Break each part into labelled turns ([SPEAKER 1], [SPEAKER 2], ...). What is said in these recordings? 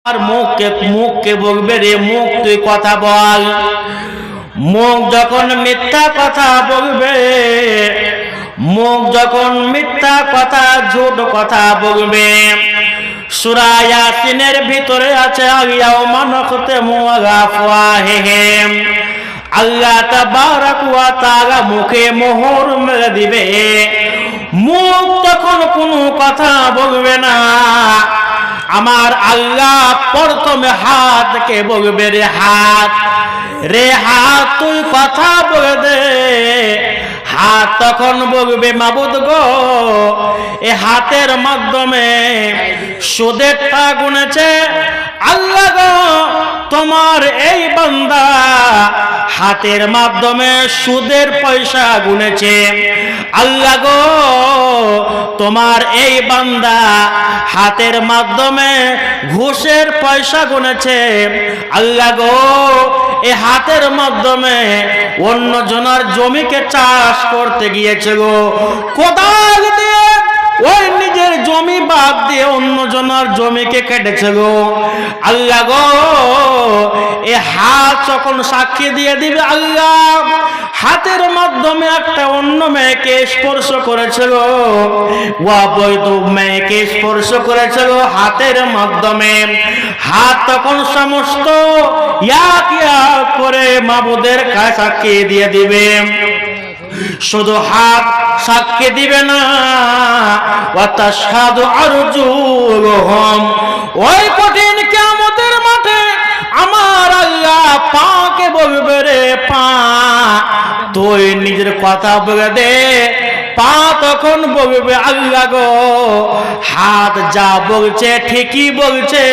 [SPEAKER 1] আর মুখকে বলবে, রে মুখ তুই কথা বল। মুখ যখন মিথ্যা কথা বলবে, মুখ যখন মিথ্যা কথা ঝুট কথা বলবে, সূরা ইয়াসিনের ভিতরে আছে ইয়াউমা নাখতিমু আলা আফওয়াহিহিম, আল্লাহ তাবারাক ওয়া তাআলা মুখে মোহর মেরে দিবে। মুখ তখন কোনো কথা বলবে না। আমার আল্লাহ প্রথমে হাতকে বলবে, রে হাত, রে হাত তুই কথা বলে দে। হাত তখন বলবে, মাবুদ গো, এ হাতের মাধ্যমে সুদের টাকা গুনেছে। আল্লাহ গো, তোমার এই বান্দা হাতের মাধ্যমে সুদের পয়সা গুনেছে। আল্লাহ গো, তোমার এই বান্দা হাতের মাধ্যমে ঘুষের পয়সা গুনেছে। আল্লাহ গো, এই হাতের মাধ্যমে অন্য জনের জমিকে চাষ করতে গিয়েছে গো, কোদাল দিয়ে ওই নিজের জমি বাদ দিয়ে অন্য জনের জমিকে কেটেছে গো। আল্লাহ গো, এ হাত যখন সাক্ষী দিয়ে দিবে, আল্লাহ হাতের মাধ্যমে একটা অন্য মেয়েকে স্পর্শ করেছে গো, অবৈধ মেয়েকে স্পর্শ করেছে গো হাতের মাধ্যমে। হাত তখন সমস্ত এক এক করে মাবুদের কাছে সাক্ষী দিয়ে দিবে। শুধু হাত সাক্ষী দিবে না, ওয়া তাশহাদু আরজুলুহুম, ওই কঠিন কিয়ামতের মাঠে আমার আল্লাহ পাকে বলবে, রে পা তুই নিজের কথা বলে দে। পা তখন বলবে, আল্লাহ গো, হাত যা বলছে ঠিকই বলছে।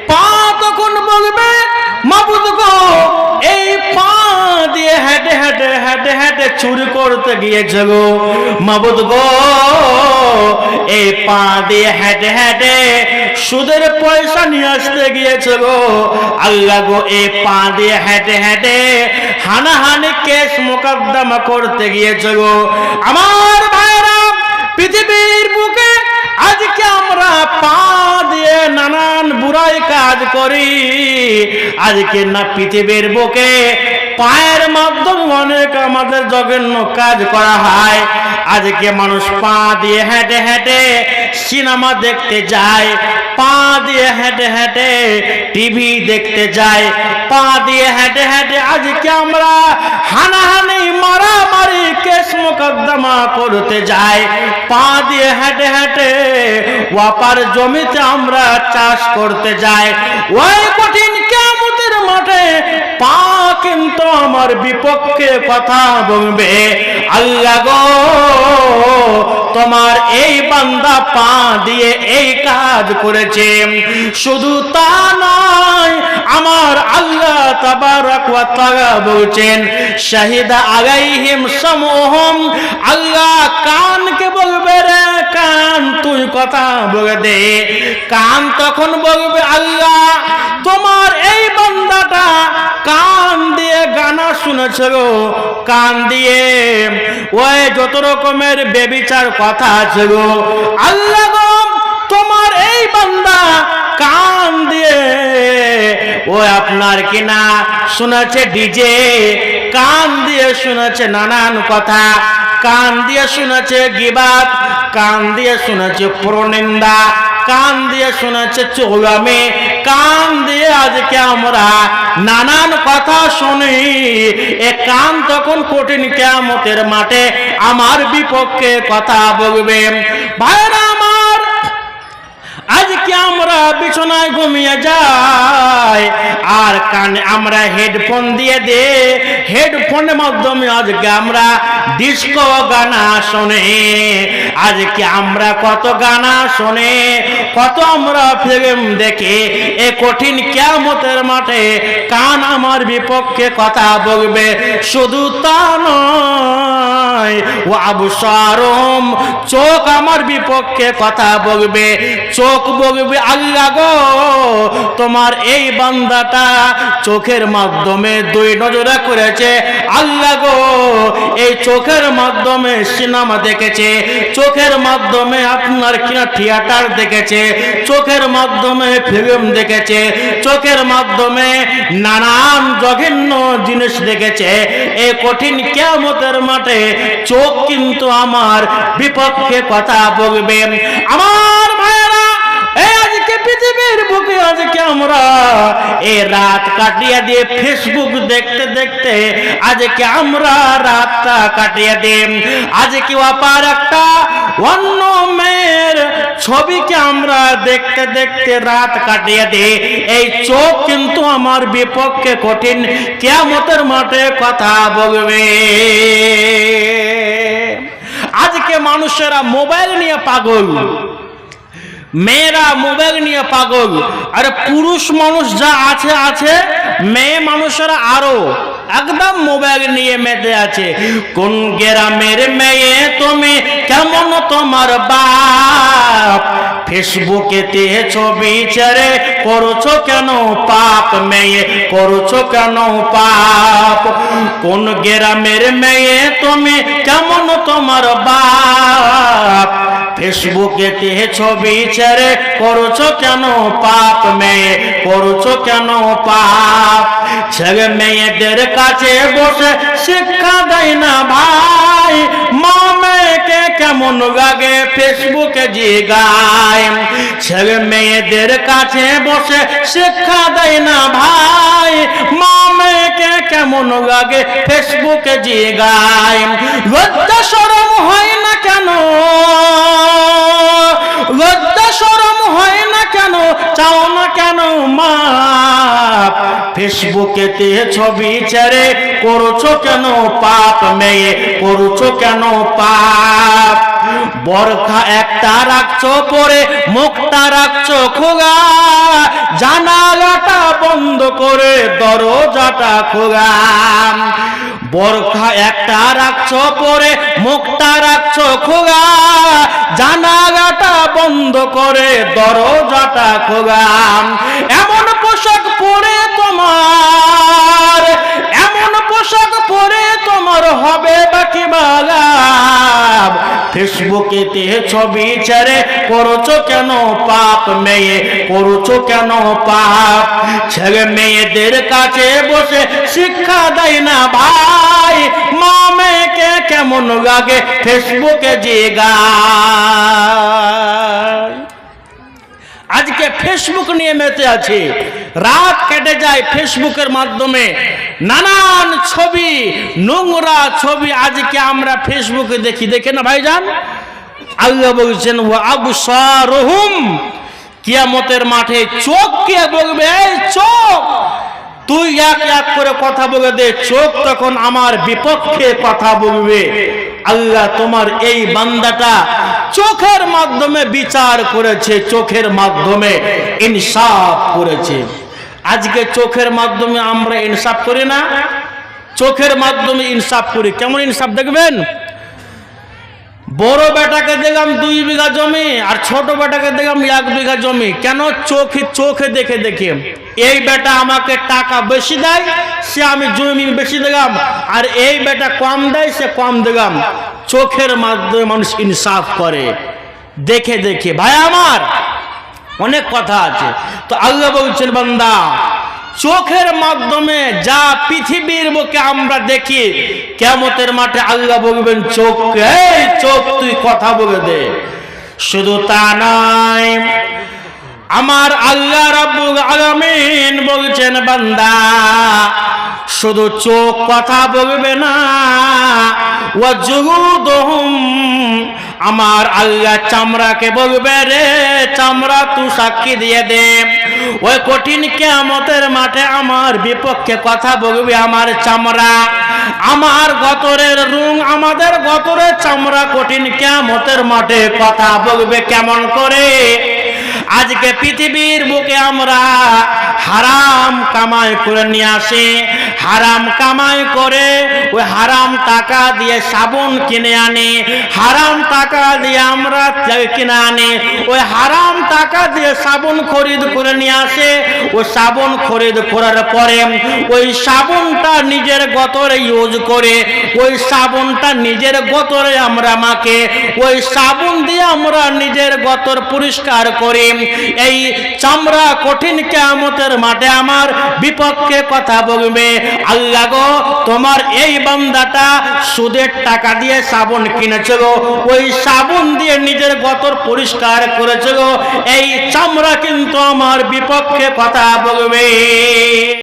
[SPEAKER 1] পা তখন বলবে, মাবুদ গো, এই পা দিয়ে হেঁটে হেঁটে হেঁটে হেঁটে চুরি করতে গিয়েছে গো। মাবুদ গো, এই পা দিয়ে হেঁটে হেঁটে সুদের পয়সা নিয়ে আসতে গিয়েছে গো। আল্লাহ গো, এই পা দিয়ে হেঁটে হেঁটে হানাহানি কেস মোকদ্দমা করতে গিয়েছে গো। আমার ভাইরা, পৃথিবীর বুকে আজকে আমরা পা দিয়ে নানান বুড়াই কাজ করি। আজকে না পৃথিবীর বুকে পায়ের মাধ্যমে অনেক আমাদের জঘন্য কাজ করা হয়। আজকে মানুষ পা দিয়ে হেঁটে হেঁটে সিনেমা দেখতে যায়, পা দিয়ে হেঁটে হেঁটে টিভি দেখতে যায়, পা দিয়ে হেঁটে হেঁটে আজকে আমরা হানাহানি মারামারি কেস মোকদ্দমা করতে যাই। পা দিয়ে হেঁটে হেঁটে ওয়াপার জমিতে আমরা চাষ করতে যাই। ওই কঠিন কিয়ামতের মাঠে পা কিন্তু আমার বিপক্ষে কথা বলবে। আল্লাহ গো, তোমার এই বান্দা পা দিয়ে এই কাজ করেছে। শুধু তা নয়, আমার আল্লাহ তাবারাক ওয়া তাআলা বলছেন, শাহিদা আলাইহিম সামউহুম, আল্লাহ কানকে বলবে, রে কান তুই কথা বলে দে। কান তখন বলবে, আল্লাহ তোমার এই বান্দাটা কান দিয়ে গানা শুনেছে গো, কান দিয়ে ওই যত রকমের বেবিচার কথা আছে গো। আল্লাহ গো, তোমার এই বান্দা কান দিয়ে ওই আপনার কিনা শুনেছে ডিজে, কান দিয়ে শুনেছে নানান কথা, কান দিয়ে শুনেছে গিবাত, কান দিয়ে শুনেছে পরনিন্দা, কান দিয়ে শুনেছে চৌলামি, কান দিয়ে আজকে আমরা নানান কথা শুনি। এ কান তখন কঠিন কিয়ামতের মাঠে আমার বিপক্ষে কথা বলবে। ভাইরা আমার, আজকে আমরা বিছানায় ঘুমিয়ে যাই আর কানে আমরা হেডফোন দিয়ে দে, হেডফোনের মাধ্যমে আজকে আমরা ডিস্কো গানা শুনে। আজকে আমরা কত গানা শুনে, কত আমরা ফিল্ম দেখে। এ কঠিন কিয়ামতের মাঠে কান আমার বিপক্ষে কথা বলবে। শুধু তা নয়, ও আবসারুম, চোখ আমার বিপক্ষে কথা বলবে। চোখ বলবে, আল্লাহ গো, তোমার তোমার এই বান্দাটা চোখের মাধ্যমে দুই নজরে করেছে আল্লাহ গো, এই চোখের মাধ্যমে সিনেমা দেখেছে, চোখের মাধ্যমে আপনার কিনা থিয়েটার দেখেছে, চোখের মাধ্যমে ফিল্ম দেখেছে, চোখের মাধ্যমে নানান জঘন্য জিনিস দেখেছে। এই কঠিন কিয়ামতের মাঠে চোখ কিন্তু আমার বিপক্ষে কথা বলবে। আমার ভাইরা, এই আজকে পৃথিবীর বুকে আজকে আমরা এই রাত কাটিয়ে দিয়ে ফেসবুক দেখতে দেখতে আজকে আমরা রাতটা কাটিয়ে দিই। আজকে অপার একটা অন্য মেয়ের ছবিকে আমরা দেখতে দেখতে রাত কাটিয়ে দিই। এই চোখ কিন্তু আমার বিপক্ষে কঠিন কিয়ামতের মাঠে কথা বলবে। আজকে মানুষেরা মোবাইল নিয়ে পাগল, মেয়েরা মোবাইল নিয়ে পাগল, আর পুরুষ মানুষ যা আছে আছে, মেয়ে মানুষেরা আরো একদম মোবাইল নিয়ে মেতে আছে। কোন গ্রামের মেয়ে তুমি, কেমন তোমার বাপ, ফেসবুকেতে ছবি ছেড়ে করছো কেন পাপ, মেয়ে করছো কেন পাপ। কোন গ্রামের মেয়ে তুমি, কেমন তোমার বাপ, ফেসবুকেতে ছবি ছেড়ে করছো কেন পাপ, মেয়ে করছো কেন পাপ। ছেলে মেয়েদের কাছে বসে শিক্ষা দেয় না ভাই, মা মেয়েকে কেমন লাগে ফেসবুকে জিগায়। ছেলে মেয়েদের কাছে বসে শিক্ষা দেয় না ভাই, মা মেয়েকে কেমন লাগে ফেসবুকে জিগায়। লজ্জা শরম হয় না কেন, লজ্জা শরম হয় না কেন, চাও না কেন মা, ফেসবুকেতে ছবি ছেড়ে করছো কেন পাপ, মেয়ে করছো কেন পাপ। বরখা একটা রাখছো পরে, মুখটা রাখছো খোলা, জানালাটা বন্ধ করে দরজাটা খোলা। বরখা একটা রাখছো পরে, মুখটা রাখছো খোলা, জানালাটা বন্ধ করে দরজাটা খোলা। এমন পোশাক পরে তোমার, এমন পোশাক পরে তোমার হবে বাকি বালাম। ফেসবুকেতে ছবি ছেড়ে করছো কেন পাপ, মেয়ে করছো কেন পাপ। ছেলে মেয়েদের কাছে বসে শিক্ষা দেয় না ভাই, মা মেয়েকে কেমন লাগে ফেসবুকে জিগায়। আজকে ফেসবুক নিয়ে মেতে আছে, রাত কেটে যায় ফেসবুকের মাধ্যমে, নানান ছবি, নোংরা ছবি আজকে আমরা ফেসবুকে দেখি, দেখে না ভাইজান? আল্লাহ বলছেন ওয়া আবসারুহুম, কিয়ামতের মাঠে চোখ কে বলবে, এই চোখ তুই এক এক করে কথা বলে দে, চোখ তখন আমার বিপক্ষে কথা বলবে। আল্লাহ তোমার এই বান্দাটা চোখের মাধ্যমে বিচার করেছে, চোখের মাধ্যমে ইনসাফ করেছে। আজকে চোখের মাধ্যমে আমরা ইনসাফ করি না, চোখের মাধ্যমে ইনসাফ করি। কেমন ইনসাফ দেখবেন? বড় বেটাকে দেখলাম 2 বিঘা জমি, আর ছোট বেটাকে দেখলাম 1 বিঘা জমি। কেন? চোখে দেখে দেখে। এই বেটা আমাকে টাকা বেশি দেয়, সে আমি জমি বেশি দিলাম, আর এই বেটা কম দেয়, সে কম দিলাম। চোখের মাধ্যমে মানুষ ইনসাফ করে, দেখে দেখে। ভাই আমার অনেক কথা আছে। তো আল্লাহ বলছেন বান্দা, চোখের মাধ্যমে যা পৃথিবীর বুকে আমরা দেখি, কিয়ামতের মাঠে আল্লাহ বলবেন চোখ, এই চোখ তুই কথা বলে দে। শুধু তা নয়, আমার আল্লাহ রাব্বুল আলামিন বলছেন বান্দা, শুধু চোখ কথা বলবে না, ওয়া জুলুদুহুম, আমার আল্লাহ চামড়াকে বলবে রে চামড়া তুই সাক্ষী দিয়ে দে। ওই কঠিন কিয়ামতের মাঠে আমার বিপক্ষে কথা বলবে আমার চামড়া, আমার গতরের রুং, আমাদের গতরের চামড়া কঠিন কিয়ামতের মাঠে কথা বলবে। কেমন করে? আজকে পৃথিবীর বুকে আমরা হারাম কামাই করে নিয়ে আসে, হারাম কামাই করে ওই হারাম টাকা দিয়ে সাবুন কিনে আনে, হারাম টাকা দিয়ে আমরা কিনে আনে, ওই হারাম টাকা দিয়ে সাবুন খরিদ করে নিয়ে আসে। ওই সাবুন খরিদ করার পরে ওই সাবুনটা নিজের গতরে ইউজ করে, ওই সাবুনটা নিজের গতরে আমরা মাখে, ওই সাবুন দিয়ে আমরা নিজের গতর পরিষ্কার করি। এই চামড়া কঠিন কিয়ামতের মাঠে আমার বিপক্ষে কথা বলবে, আল্লাহ গো তোমার এই বান্দাটা সুদের টাকা দিয়ে সাবুন কিনেছিল, ওই সাবুন দিয়ে নিজের গতর পরিষ্কার করেছিল, এই চামড়া কিন্তু আমার বিপক্ষে কথা বলবে।